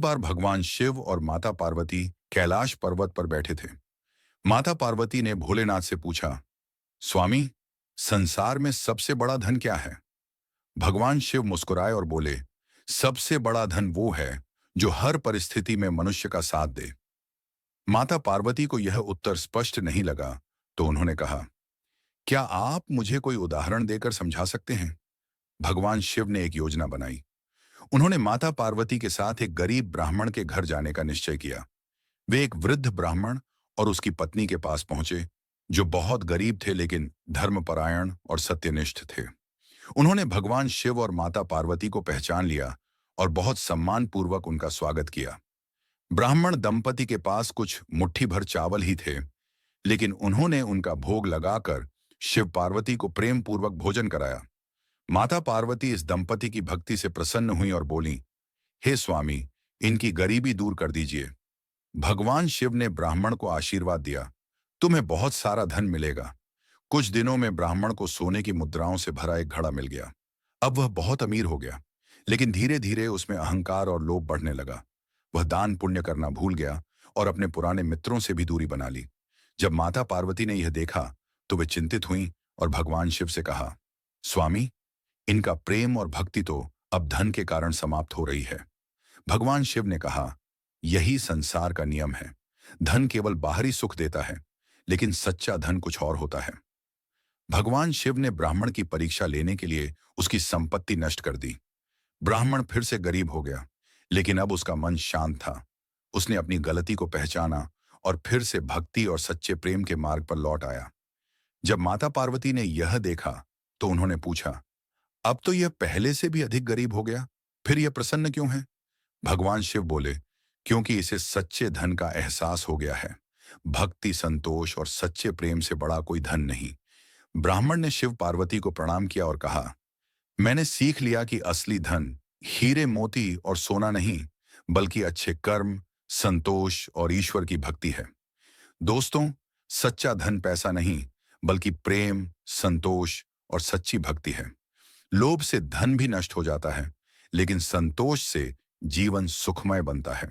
बार भगवान शिव और माता पार्वती कैलाश पर्वत पर बैठे थे। माता पार्वती ने भोलेनाथ से पूछा, स्वामी, संसार में सबसे बड़ा धन क्या है? भगवान शिव मुस्कुराए और बोले, सबसे बड़ा धन वो है जो हर परिस्थिति में मनुष्य का साथ दे। माता पार्वती को यह उत्तर स्पष्ट नहीं लगा, तो उन्होंने कहा, क्या आप मुझे कोई उदाहरण देकर समझा सकते हैं? भगवान शिव ने एक योजना बनाई। उन्होंने माता पार्वती के साथ एक गरीब ब्राह्मण के घर जाने का निश्चय किया। वे एक वृद्ध ब्राह्मण और उसकी पत्नी के पास पहुंचे, जो बहुत गरीब थे लेकिन धर्मपरायण और सत्यनिष्ठ थे। उन्होंने भगवान शिव और माता पार्वती को पहचान लिया और बहुत सम्मानपूर्वक उनका स्वागत किया। ब्राह्मण दंपति के पास कुछ मुट्ठी भर चावल ही थे, लेकिन उन्होंने उनका भोग लगाकर शिव पार्वती को प्रेम पूर्वक भोजन कराया। माता पार्वती इस दंपति की भक्ति से प्रसन्न हुई और बोली, हे स्वामी, इनकी गरीबी दूर कर दीजिए। भगवान शिव ने ब्राह्मण को आशीर्वाद दिया, तुम्हें बहुत सारा धन मिलेगा। कुछ दिनों में ब्राह्मण को सोने की मुद्राओं से भरा एक घड़ा मिल गया। अब वह बहुत अमीर हो गया, लेकिन धीरे धीरे उसमें अहंकार और लोभ बढ़ने लगा। वह दान पुण्य करना भूल गया और अपने पुराने मित्रों से भी दूरी बना ली। जब माता पार्वती ने यह देखा, तो वे चिंतित हुईं और भगवान शिव से कहा, स्वामी, इनका प्रेम और भक्ति तो अब धन के कारण समाप्त हो रही है। भगवान शिव ने कहा, यही संसार का नियम है। धन केवल बाहरी सुख देता है, लेकिन सच्चा धन कुछ और होता है। भगवान शिव ने ब्राह्मण की परीक्षा लेने के लिए उसकी संपत्ति नष्ट कर दी। ब्राह्मण फिर से गरीब हो गया, लेकिन अब उसका मन शांत था। उसने अपनी गलती को पहचाना और फिर से भक्ति और सच्चे प्रेम के मार्ग पर लौट आया। जब माता पार्वती ने यह देखा, तो उन्होंने पूछा, अब तो यह पहले से भी अधिक गरीब हो गया, फिर यह प्रसन्न क्यों है? भगवान शिव बोले, क्योंकि इसे सच्चे धन का एहसास हो गया है। भक्ति, संतोष और सच्चे प्रेम से बड़ा कोई धन नहीं। ब्राह्मण ने शिव पार्वती को प्रणाम किया और कहा, मैंने सीख लिया कि असली धन हीरे मोती और सोना नहीं, बल्कि अच्छे कर्म, संतोष और ईश्वर की भक्ति है। दोस्तों, सच्चा धन पैसा नहीं, बल्कि प्रेम, संतोष और सच्ची भक्ति है। लोभ से धन भी नष्ट हो जाता है, लेकिन संतोष से जीवन सुखमय बनता है।